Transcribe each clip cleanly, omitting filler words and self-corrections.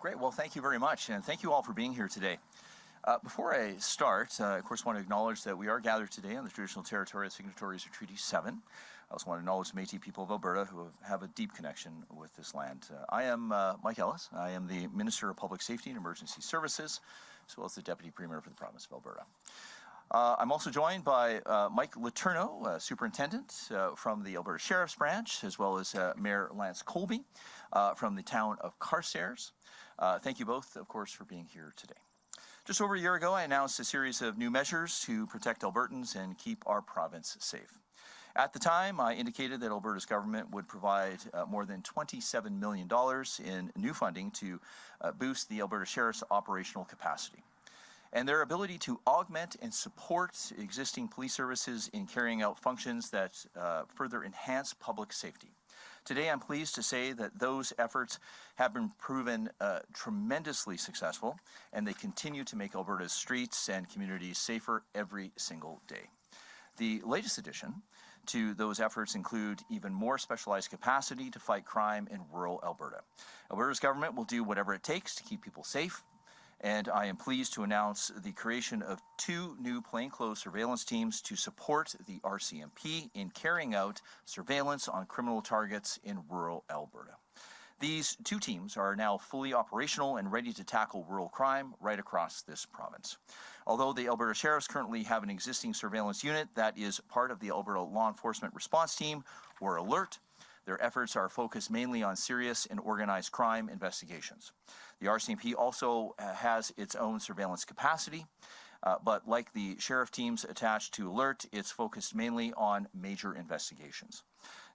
Great. Well, thank you very much, and thank you all for being here today. Before I start, of course, want to acknowledge that we are gathered today on the traditional territory of signatories of Treaty 7. I also want to acknowledge the Métis people of Alberta who have a deep connection with this land. I am Mike Ellis. I am the Minister of Public Safety and Emergency Services, as well as the Deputy Premier for the province of Alberta. I'm also joined by Michael Letourneau, Superintendent from the Alberta Sheriffs Branch, as well as Mayor Lance Colby from the town of Carstairs. Thank you both, of course, for being here today. Just over a year ago, I announced a series of new measures to protect Albertans and keep our province safe. At the time, I indicated that Alberta's government would provide more than $27 million in new funding to boost the Alberta Sheriff's operational capacity and their ability to augment and support existing police services in carrying out functions that further enhance public safety. Today, I'm pleased to say that those efforts have been proven tremendously successful, and they continue to make Alberta's streets and communities safer every single day. The latest addition to those efforts include even more specialized capacity to fight crime in rural Alberta. Alberta's government will do whatever it takes to keep people safe, and I am pleased to announce the creation of 2 new plainclothes surveillance teams to support the RCMP in carrying out surveillance on criminal targets in rural Alberta. These 2 teams are now fully operational and ready to tackle rural crime right across this province. Although the Alberta Sheriffs currently have an existing surveillance unit that is part of the Alberta Law Enforcement Response Team, or ALERT, their efforts are focused mainly on serious and organized crime investigations. The RCMP also has its own surveillance capacity, but like the sheriff teams attached to ALERT, it's focused mainly on major investigations.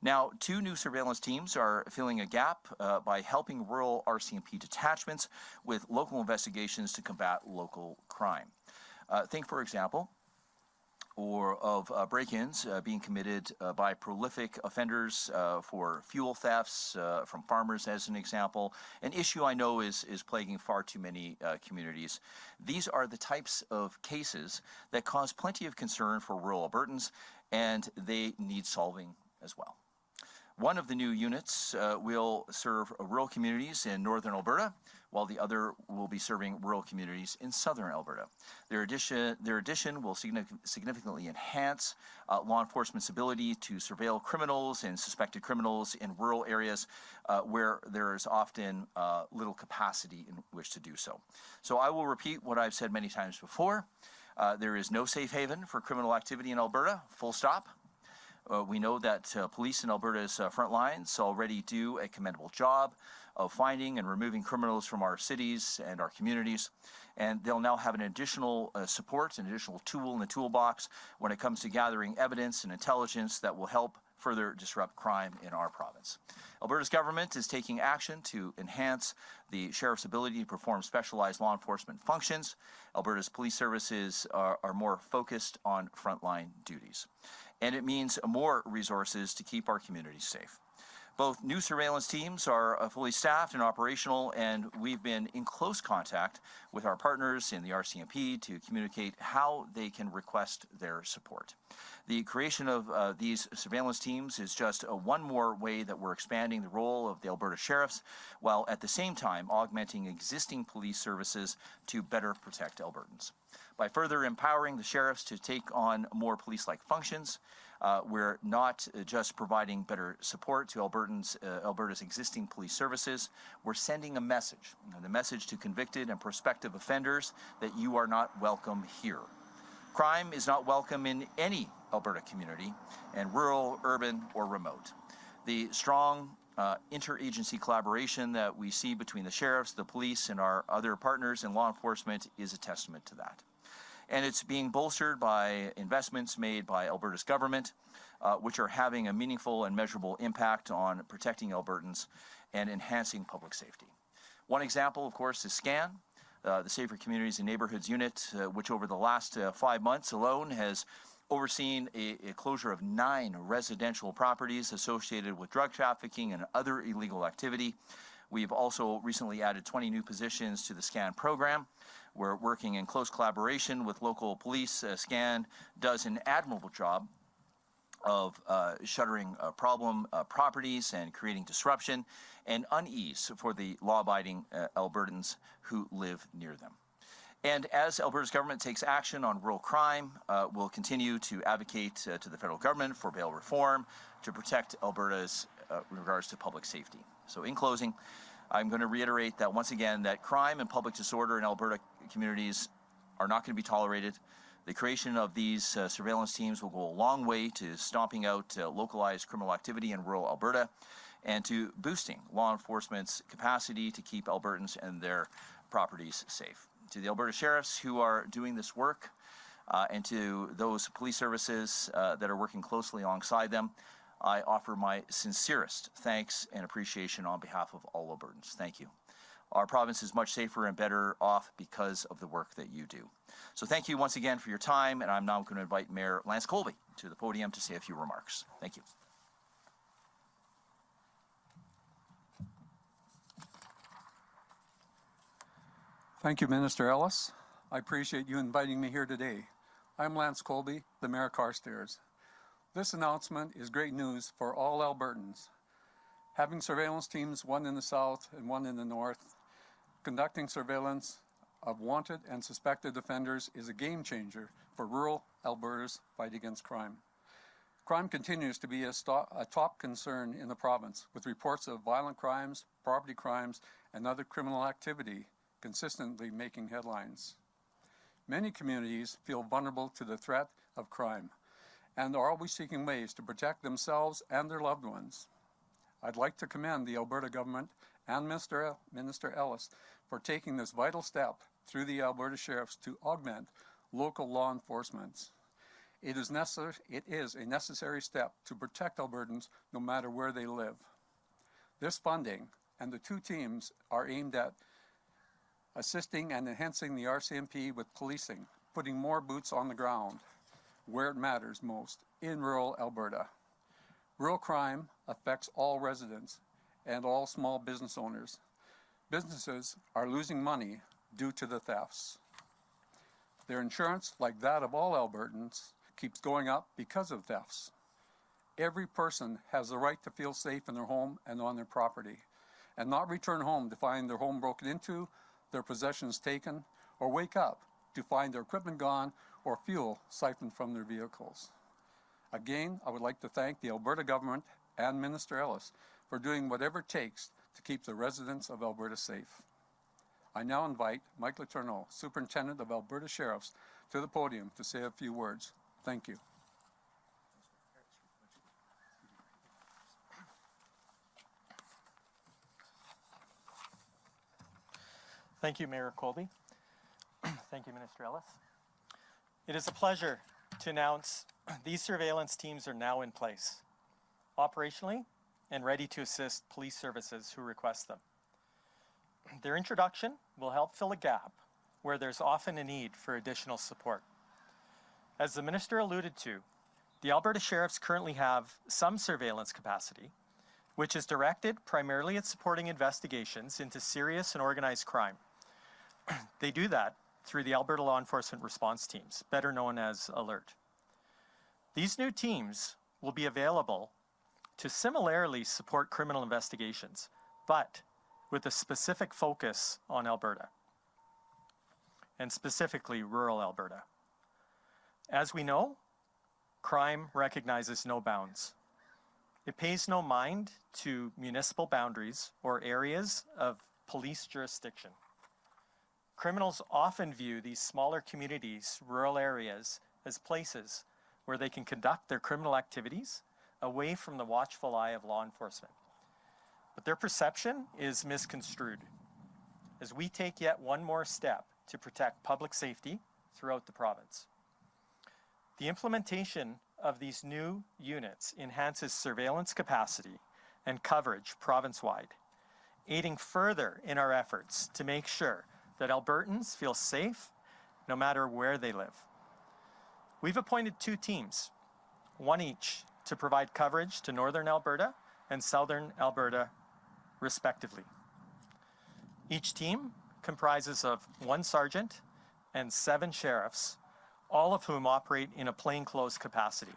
Now, 2 new surveillance teams are filling a gap by helping rural RCMP detachments with local investigations to combat local crime. Think, for example, of break-ins being committed by prolific offenders for fuel thefts from farmers, as an example, an issue I know is plaguing far too many communities. These are the types of cases that cause plenty of concern for rural Albertans, and they need solving as well. One of the new units will serve rural communities in northern Alberta, while the other will be serving rural communities in southern Alberta. Their addition will significantly enhance law enforcement's ability to surveil criminals and suspected criminals in rural areas where there is often little capacity in which to do so. So I will repeat what I've said many times before. There is no safe haven for criminal activity in Alberta, full stop. We know that police in Alberta's front lines already do a commendable job of finding and removing criminals from our cities and our communities, and they'll now have an additional support, an additional tool in the toolbox when it comes to gathering evidence and intelligence that will help further disrupt crime in our province. Alberta's government is taking action to enhance the sheriff's ability to perform specialized law enforcement functions. Alberta's police services are more focused on frontline duties, and it means more resources to keep our communities safe. Both new surveillance teams are fully staffed and operational, and we've been in close contact with our partners in the RCMP to communicate how they can request their support. The creation of these surveillance teams is just one more way that we're expanding the role of the Alberta Sheriffs, while at the same time augmenting existing police services to better protect Albertans. By further empowering the sheriffs to take on more police-like functions, we're not just providing better support to Alberta's existing police services, we're sending a message, the message to convicted and prospective offenders that you are not welcome here. Crime is not welcome in any Alberta community, and rural, urban, or remote. The strong interagency collaboration that we see between the sheriffs, the police, and our other partners in law enforcement is a testament to that. And it's being bolstered by investments made by Alberta's government, which are having a meaningful and measurable impact on protecting Albertans and enhancing public safety. One example, of course, is SCAN, the Safer Communities and Neighborhoods Unit, which over the last 5 months alone has overseen a closure of 9 residential properties associated with drug trafficking and other illegal activity. We've also recently added 20 new positions to the SCAN program. We're working in close collaboration with local police. SCAN does an admirable job of shuttering problem properties and creating disruption and unease for the law-abiding Albertans who live near them. And as Alberta's government takes action on rural crime, we'll continue to advocate to the federal government for bail reform to protect Alberta's in regards to public safety. So in closing, I'm going to reiterate that once again that crime and public disorder in Alberta communities are not going to be tolerated. The creation of these surveillance teams will go a long way to stomping out localized criminal activity in rural Alberta and to boosting law enforcement's capacity to keep Albertans and their properties safe. To the Alberta Sheriffs who are doing this work and to those police services that are working closely alongside them, I offer my sincerest thanks and appreciation on behalf of all Albertans. Thank you. Our province is much safer and better off because of the work that you do. So thank you once again for your time, and I'm now going to invite Mayor Lance Colby to the podium to say a few remarks. Thank you. Thank you, Minister Ellis. I appreciate you inviting me here today. I'm Lance Colby, the Mayor of Carstairs. This announcement is great news for all Albertans. Having surveillance teams, one in the south and one in the north, conducting surveillance of wanted and suspected offenders is a game changer for rural Alberta's fight against crime. Crime continues to be a top concern in the province, with reports of violent crimes, property crimes, and other criminal activity consistently making headlines. Many communities feel vulnerable to the threat of crime and are always seeking ways to protect themselves and their loved ones. I'd like to commend the Alberta government and Minister Ellis for taking this vital step through the Alberta Sheriffs to augment local law enforcement. It is a necessary step to protect Albertans no matter where they live. This funding and the two teams are aimed at assisting and enhancing the RCMP with policing, putting more boots on the ground where it matters most, in rural Alberta. Rural crime affects all residents and all small business owners. Businesses are losing money due to the thefts. Their insurance, like that of all Albertans, keeps going up because of thefts. Every person has the right to feel safe in their home and on their property, and not return home to find their home broken into, their possessions taken, or wake up to find their equipment gone or fuel siphoned from their vehicles. Again, I would like to thank the Alberta government and Minister Ellis for doing whatever it takes to keep the residents of Alberta safe. I now invite Michael Letourneau, Superintendent of Alberta Sheriffs, to the podium to say a few words. Thank you. Thank you, Mayor Colby. Thank you, Minister Ellis. It is a pleasure to announce these surveillance teams are now in place, operationally and ready to assist police services who request them. Their introduction will help fill a gap where there's often a need for additional support. As the Minister alluded to, the Alberta Sheriffs currently have some surveillance capacity, which is directed primarily at supporting investigations into serious and organized crime. They do that through the Alberta Law Enforcement Response Teams, better known as ALERT. These new teams will be available to similarly support criminal investigations, but with a specific focus on Alberta, and specifically rural Alberta. As we know, crime recognizes no bounds. It pays no mind to municipal boundaries or areas of police jurisdiction. Criminals often view these smaller communities, rural areas, as places where they can conduct their criminal activities away from the watchful eye of law enforcement. But their perception is misconstrued as we take yet one more step to protect public safety throughout the province. The implementation of these new units enhances surveillance capacity and coverage province-wide, aiding further in our efforts to make sure that Albertans feel safe no matter where they live. We've appointed two teams, one each, to provide coverage to Northern Alberta and Southern Alberta, respectively. Each team comprises of 1 sergeant and 7 sheriffs, all of whom operate in a plainclothes capacity.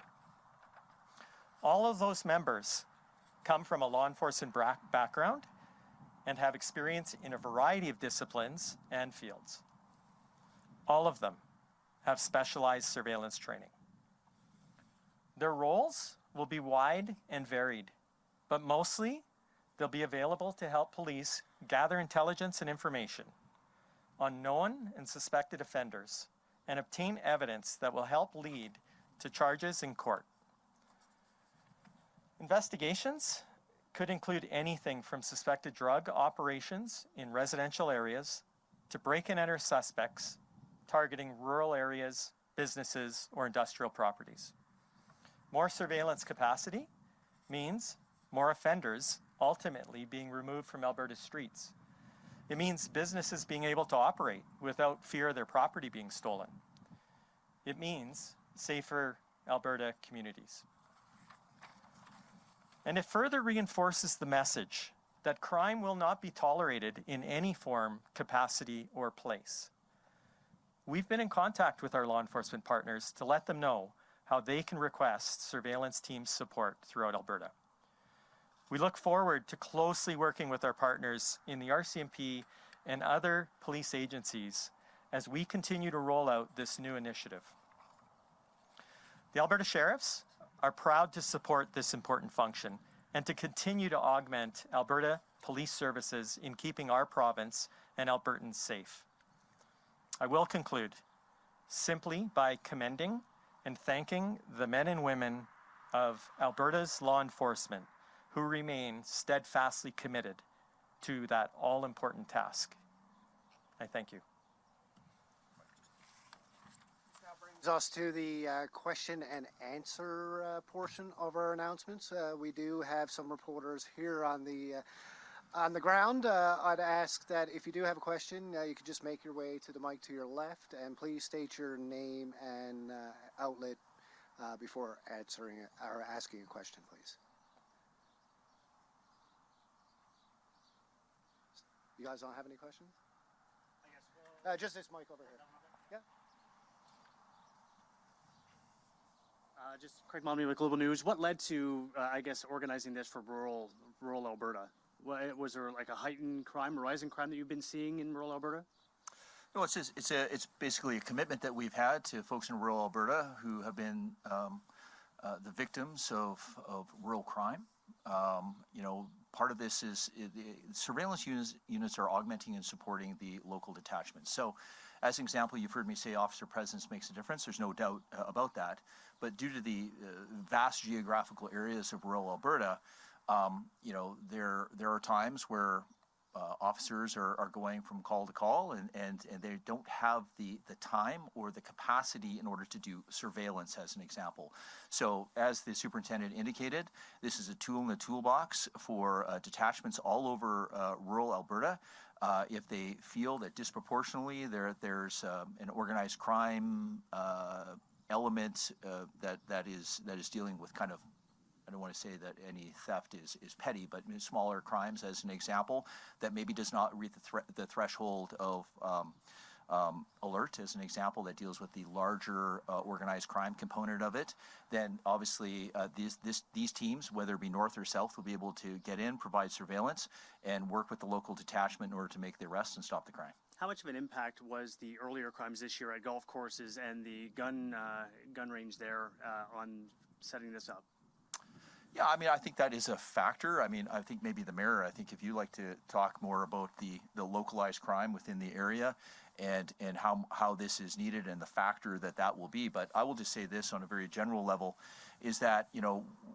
All of those members come from a law enforcement background and have experience in a variety of disciplines and fields. All of them have specialized surveillance training. Their roles will be wide and varied, but mostly they'll be available to help police gather intelligence and information on known and suspected offenders and obtain evidence that will help lead to charges in court. Investigations could include anything from suspected drug operations in residential areas to break-and-enter suspects targeting rural areas, businesses, or industrial properties. More surveillance capacity means more offenders ultimately being removed from Alberta's streets. It means businesses being able to operate without fear of their property being stolen. It means safer Alberta communities. And it further reinforces the message that crime will not be tolerated in any form, capacity, or place. We've been in contact with our law enforcement partners to let them know how they can request surveillance team support throughout Alberta. We look forward to closely working with our partners in the RCMP and other police agencies as we continue to roll out this new initiative. The Alberta Sheriffs are proud to support this important function and to continue to augment Alberta police services in keeping our province and Albertans safe. I will conclude simply by commending and thanking the men and women of Alberta's law enforcement who remain steadfastly committed to that all-important task. I thank you. That brings us to the question and answer portion of our announcements. We do have some reporters here on the ground. I'd ask that if you do have a question, you could just make your way to the mic to your left, and please state your name and outlet before answering or asking a question, please. You guys don't have any questions? I guess just this mic over here. Yeah. Just Craig Momney with Global News. What led to, I guess, organizing this for rural Alberta? Was there like a heightened crime, a rising crime that you've been seeing in rural Alberta? No, it's basically a commitment that we've had to folks in rural Alberta who have been the victims of rural crime. Part of this is the surveillance units are augmenting and supporting the local detachments. So, as an example, you've heard me say officer presence makes a difference. There's no doubt about that. But due to the vast geographical areas of rural Alberta, there are times where officers are going from call to call and they don't have the time or the capacity in order to do surveillance, as an example. So as the superintendent indicated, this is a tool in the toolbox for detachments all over rural Alberta. If they feel that disproportionately there's an organized crime element that is dealing with kind of, I don't want to say that any theft is petty, but smaller crimes, as an example, that maybe does not reach the threshold of alert, as an example, that deals with the larger organized crime component of it, then obviously these teams, whether it be north or south, will be able to get in, provide surveillance, and work with the local detachment in order to make the arrest and stop the crime. How much of an impact was the earlier crimes this year at golf courses and the gun range there on setting this up? Yeah, I think that is a factor. I think maybe the mayor, if you'd like to talk more about the localized crime within the area and how this is needed and the factor that will be. But I will just say this on a very general level is that,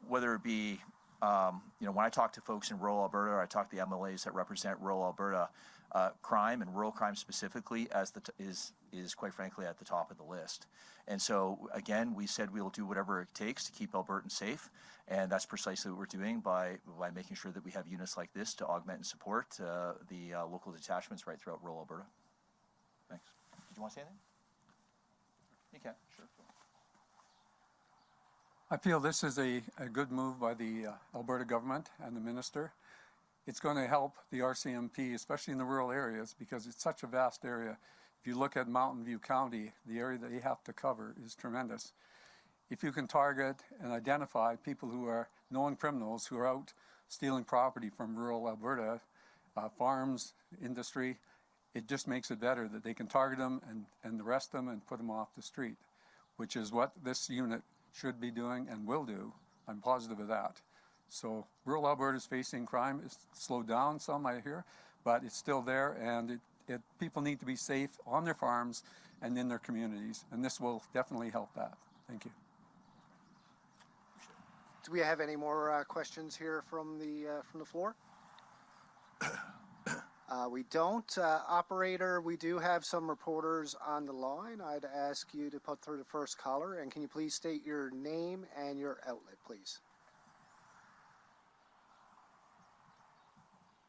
whether it be, when I talk to folks in rural Alberta, or I talk to the MLAs that represent rural Alberta, crime and rural crime specifically is quite frankly at the top of the list. And so again, we said we'll do whatever it takes to keep Albertans safe, and that's precisely what we're doing by making sure that we have units like this to augment and support the local detachments right throughout rural Alberta. Thanks. Did you want to say anything? You can, sure. I feel this is a good move by the Alberta government and the minister. It's going to help the RCMP, especially in the rural areas, because it's such a vast area. If you look at Mountain View County, the area that you have to cover is tremendous. if you can target and identify people who are known criminals who are out stealing property from rural Alberta, farms, industry, it just makes it better that they can target them and arrest them and put them off the street, which is what this unit should be doing and will do. I'm positive of that. So rural Alberta is facing crime. It's slowed down some, I hear, but it's still there, and people need to be safe on their farms and in their communities, and this will definitely help that. Thank you. Do we have any more questions here from the floor? We don't. Operator, we do have some reporters on the line. I'd ask you to put through the first caller, and can you please state your name and your outlet, please?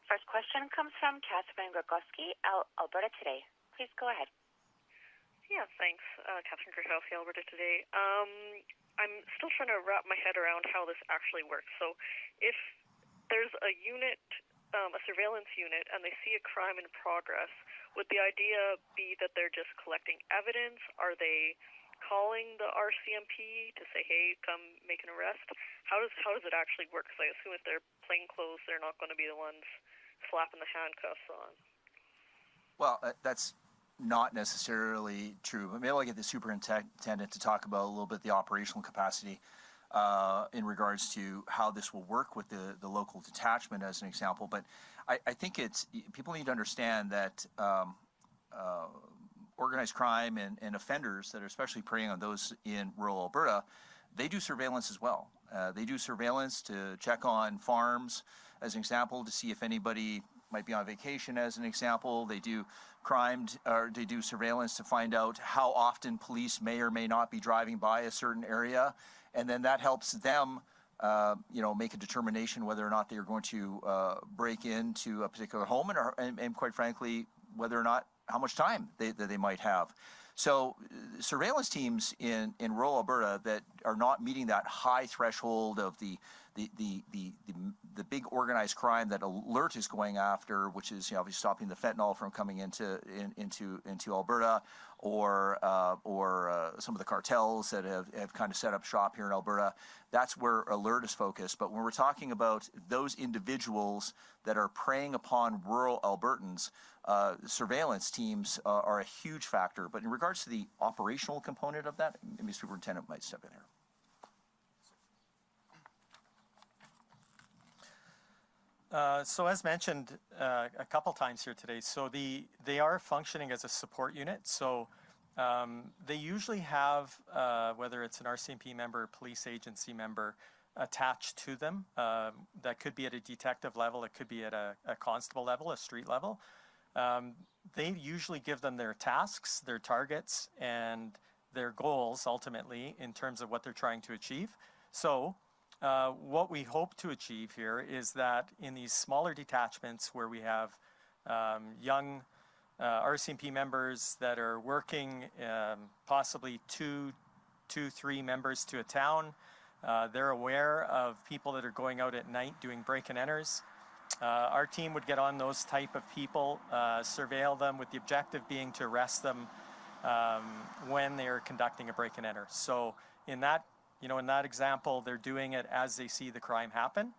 First question comes from Catherine Gorgowski, Alberta Today. Please go ahead. Yeah, thanks, Catherine Gorgowski, Alberta Today. I'm still trying to wrap my head around how this actually works. So if there's a unit, a surveillance unit, and they see a crime in progress, would the idea be that they're just collecting evidence? Are they calling the RCMP to say, hey, come make an arrest? How does it actually work? Because I assume if they're plainclothes, they're not going to be the ones slapping the handcuffs on. Well, that's not necessarily true. But maybe I'll get the superintendent to talk about a little bit the operational capacity in regards to how this will work with the local detachment as an example. But I think people need to understand that organized crime and offenders that are especially preying on those in rural Alberta, they do surveillance as well. They do surveillance to check on farms, as an example, to see if anybody might be on vacation, as an example. They do they do surveillance to find out how often police may or may not be driving by a certain area, and then that helps them, make a determination whether or not they are going to break into a particular home, and quite frankly, whether or not how much time they might have. So surveillance teams in rural Alberta that are not meeting that high threshold of the big organized crime that Alert is going after, which is obviously stopping the fentanyl from coming into Alberta, or some of the cartels that have kind of set up shop here in Alberta. That's where Alert is focused. But when we're talking about those individuals that are preying upon rural Albertans, surveillance teams are a huge factor. But in regards to the operational component of that, maybe the superintendent might step in here. So as mentioned a couple times here today, so they are functioning as a support unit. So they usually have, whether it's an RCMP member, or police agency member, attached to them. That could be at a detective level, it could be at a constable level, a street level. They usually give them their tasks, their targets, and their goals ultimately in terms of what they're trying to achieve. So what we hope to achieve here is that in these smaller detachments where we have young RCMP members that are working, possibly two, three members to a town, they're aware of people that are going out at night doing break and enters. Our team would get on those type of people, surveil them with the objective being to arrest them when they are conducting a break and enter. So in that example, they're doing it as they see the crime happen.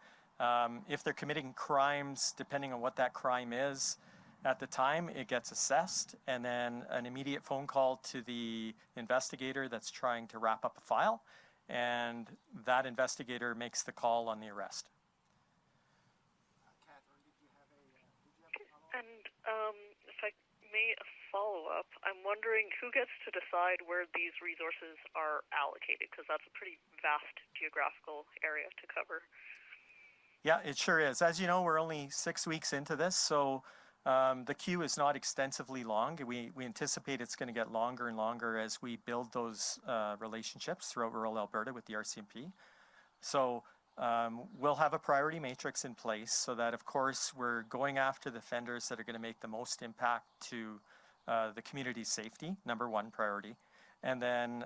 If they're committing crimes, depending on what that crime is at the time, it gets assessed, and then an immediate phone call to the investigator that's trying to wrap up a file, and that investigator makes the call on the arrest. Catherine, did you have a And if I may follow up, I'm wondering who gets to decide where these resources are allocated, because that's a pretty vast geographical area to cover. Yeah, it sure is. As you know, we're only 6 weeks into this, so the queue is not extensively long. We anticipate it's going to get longer and longer as we build those relationships throughout rural Alberta with the RCMP. So we'll have a priority matrix in place so that, of course, we're going after the offenders that are going to make the most impact to the community's safety, number one priority. And then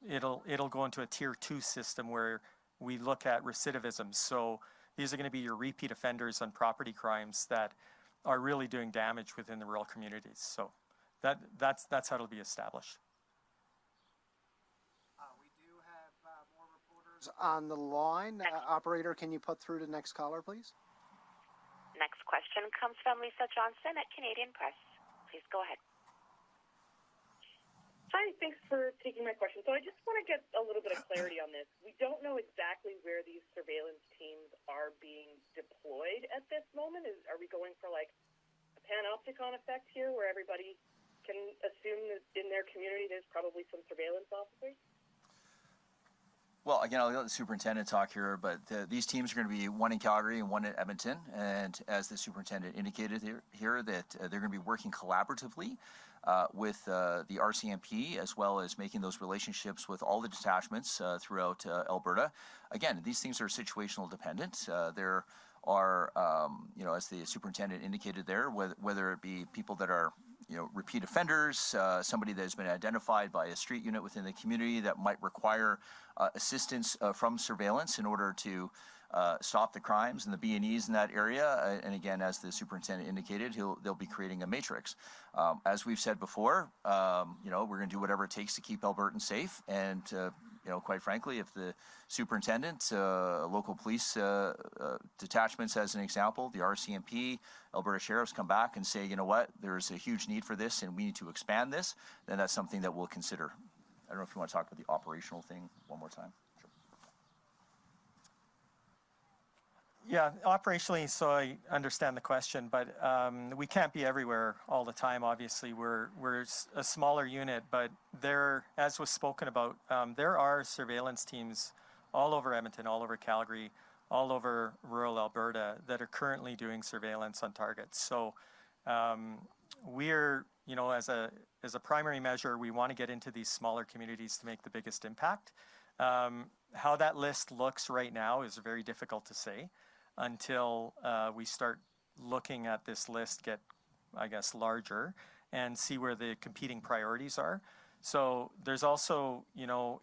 it'll go into a tier 2 system where we look at recidivism. So these are going to be your repeat offenders on property crimes that are really doing damage within the rural communities. So that's how it'll be established. We do On the line. Operator, can you put through the next caller, please? Next question comes from Lisa Johnson at Canadian Press. Please go ahead. Hi, thanks for taking my question. So I just want to get a little bit of clarity on this. We don't know exactly where these surveillance teams are being deployed at this moment. Are we going for like a panopticon effect here where everybody can assume that in their community there's probably some surveillance officers? Well, again, I'll let the superintendent talk here, but these teams are going to be one in Calgary and one in Edmonton. And as the superintendent indicated here that they're going to be working collaboratively with the RCMP, as well as making those relationships with all the detachments throughout Alberta. Again, these things are situational dependent. There are, as the superintendent indicated there, whether it be people that are repeat offenders, somebody that has been identified by a street unit within the community that might require assistance from surveillance in order to stop the crimes and the B&Es in that area. And again, as the superintendent indicated, they'll be creating a matrix. As we've said before, we're going to do whatever it takes to keep Albertans safe. And quite frankly, if the superintendent, local police detachments, as an example, the RCMP, Alberta Sheriffs come back and say, you know what, there's a huge need for this and we need to expand this, then that's something that we'll consider. I don't know if you want to talk about the operational thing one more time. Sure. Yeah, operationally, so I understand the question, but we can't be everywhere all the time. Obviously, we're a smaller unit, but there, as was spoken about, there are surveillance teams all over Edmonton, all over Calgary, all over rural Alberta that are currently doing surveillance on targets. So we're, as a primary measure, we want to get into these smaller communities to make the biggest impact. How that list looks right now is very difficult to say until we start looking at this list get, I guess, larger and see where the competing priorities are. So there's also,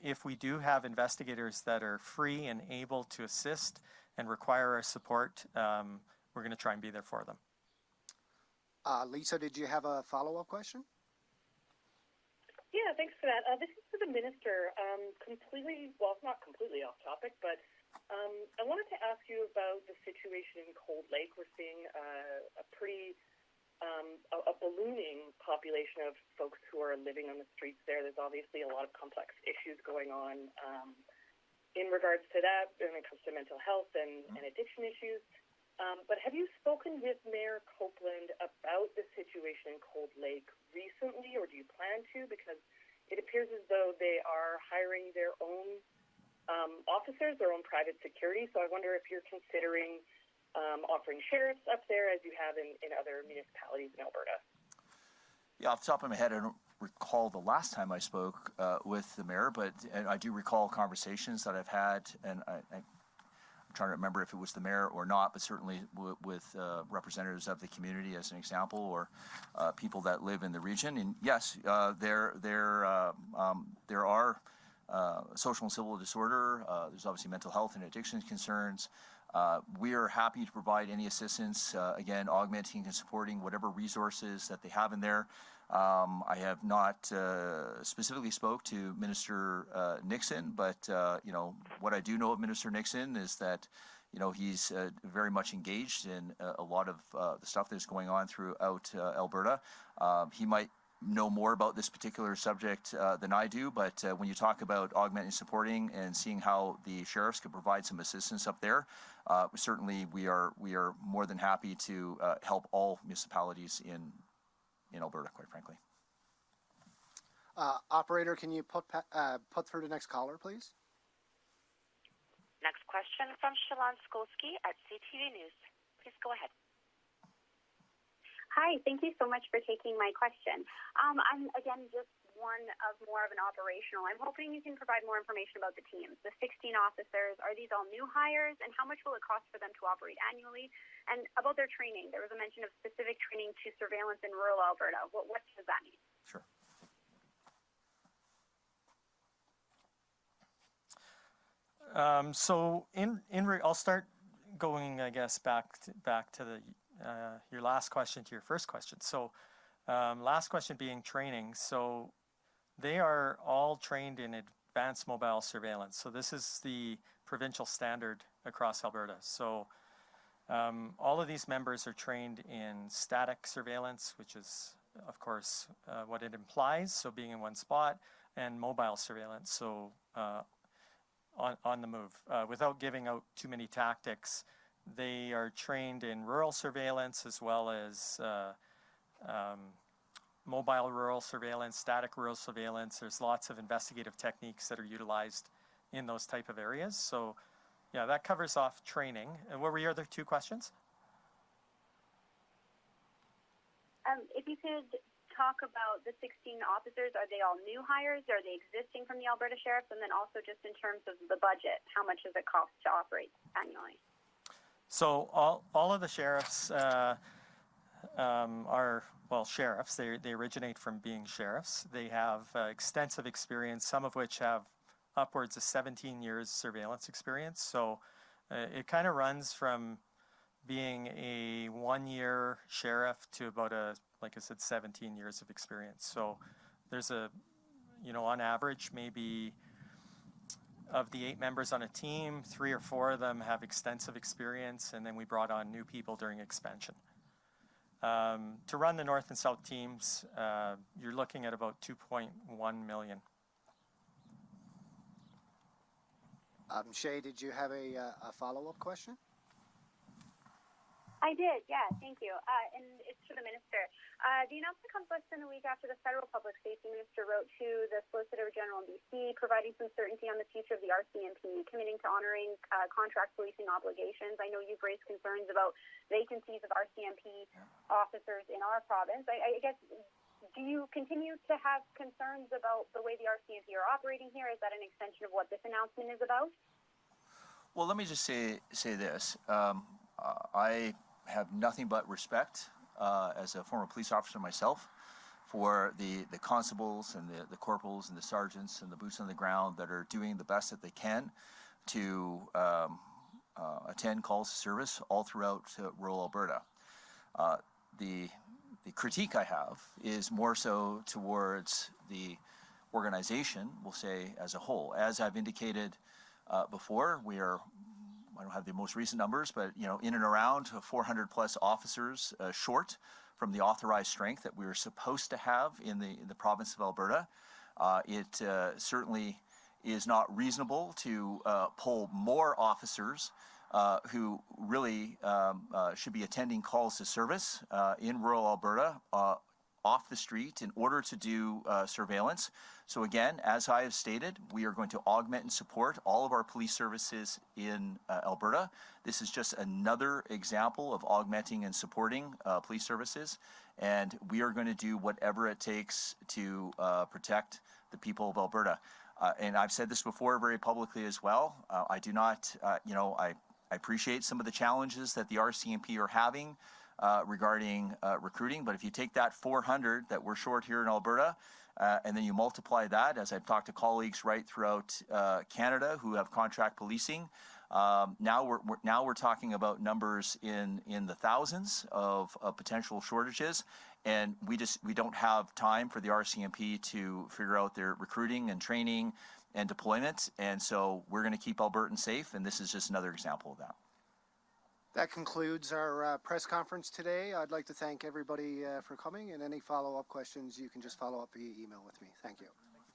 if we do have investigators that are free and able to assist and require our support, we're going to try and be there for them. Lisa, did you have a follow-up question? Yeah, thanks for that. This is for the minister. Not completely off topic, but I wanted to ask you about the situation in Cold Lake. We're seeing a ballooning population of folks who are living on the streets there. There's obviously a lot of complex issues going on in regards to that when it comes to mental health and addiction issues. But have you spoken with Mayor Copeland about the situation in Cold Lake recently, or do you plan to? Because it appears as though they are hiring their own officers, their own private security. So I wonder if you're considering offering sheriffs up there as you have in other municipalities in Alberta. Yeah, off the top of my head, I don't recall the last time I spoke with the mayor, but I do recall conversations that I've had, and I'm trying to remember if it was the mayor or not, but certainly with representatives of the community, as an example, or people that live in the region. And yes, there are social and civil disorder. There's obviously mental health and addiction concerns. We are happy to provide any assistance, again, augmenting and supporting whatever resources that they have in there. I have not specifically spoke to Minister Nixon, but what I do know of Minister Nixon is that he's very much engaged in a lot of the stuff that's going on throughout Alberta. He might know more about this particular subject than I do, but when you talk about augmenting, supporting, and seeing how the sheriffs could provide some assistance up there, certainly we are more than happy to help all municipalities in Alberta, quite frankly. Operator, can you put through the next caller, please? Next question from Shalon Skolsky at CTV News. Please go ahead. Hi, thank you so much for taking my question. I'm, again, just more of an operational. I'm hoping you can provide more information about the teams. The 16 officers, are these all new hires, and how much will it cost for them to operate annually? And about their training, there was a mention of specific training to surveillance in rural Alberta. What does that mean? Sure. I'll start going, I guess, back to the your last question to your first question. So last question being training. So they are all trained in advanced mobile surveillance. So this is the provincial standard across Alberta. So all of these members are trained in static surveillance, which is, of course, what it implies, so being in one spot, and mobile surveillance, so on the move. Without giving out too many tactics, they are trained in rural surveillance as well as mobile rural surveillance, static rural surveillance. There's lots of investigative techniques that are utilized in those type of areas. So yeah, that covers off training. And what were your other two questions? If you could talk about the 16 officers, are they all new hires? Are they existing from the Alberta Sheriffs? And then also just in terms of the budget, how much does it cost to operate annually? So all of the sheriffs are, well, sheriffs. They originate from being sheriffs. They have extensive experience, some of which have upwards of 17 years surveillance experience. So it kind of runs from being a 1-year sheriff to about like I said, 17 years of experience. So there's on average, maybe of the 8 members on a team, 3 or 4 of them have extensive experience, and then we brought on new people during expansion. To run the North and South teams, you're looking at about $2.1 million. Shay, did you have a follow-up question? I did, yeah, thank you. And it's for the minister. The announcement comes less than a week after the federal public safety minister wrote to the Solicitor General in BC, providing some certainty on the future of the RCMP, committing to honoring contract policing obligations. I know you've raised concerns about vacancies of RCMP officers in our province. I guess, do you continue to have concerns about the way the RCMP are operating here? Is that an extension of what this announcement is about? Well, let me just say this. I have nothing but respect as a former police officer myself for the constables and the corporals and the sergeants and the boots on the ground that are doing the best that they can to attend calls to service all throughout rural Alberta. The critique I have is more so towards the organization, we'll say, as a whole. As I've indicated before, I don't have the most recent numbers, but in and around 400 plus officers short from the authorized strength that we were supposed to have in the province of Alberta. It certainly is not reasonable to pull more officers who really should be attending calls to service in rural Alberta off the street in order to do surveillance. So again, as I have stated, we are going to augment and support all of our police services in Alberta. This is just another example of augmenting and supporting police services, and we are going to do whatever it takes to protect the people of Alberta. And I've said this before very publicly as well. I do not, I appreciate some of the challenges that the RCMP are having regarding recruiting, but if you take that 400 that we're short here in Alberta, and then you multiply that, as I've talked to colleagues right throughout Canada who have contract policing, now we're talking about numbers in the thousands of potential shortages, and we don't have time for the RCMP to figure out their recruiting and training and deployment, and so we're going to keep Albertans safe, and this is just another example of that. That concludes our press conference today. I'd like to thank everybody for coming, and any follow-up questions, you can just follow up via email with me. Thank you.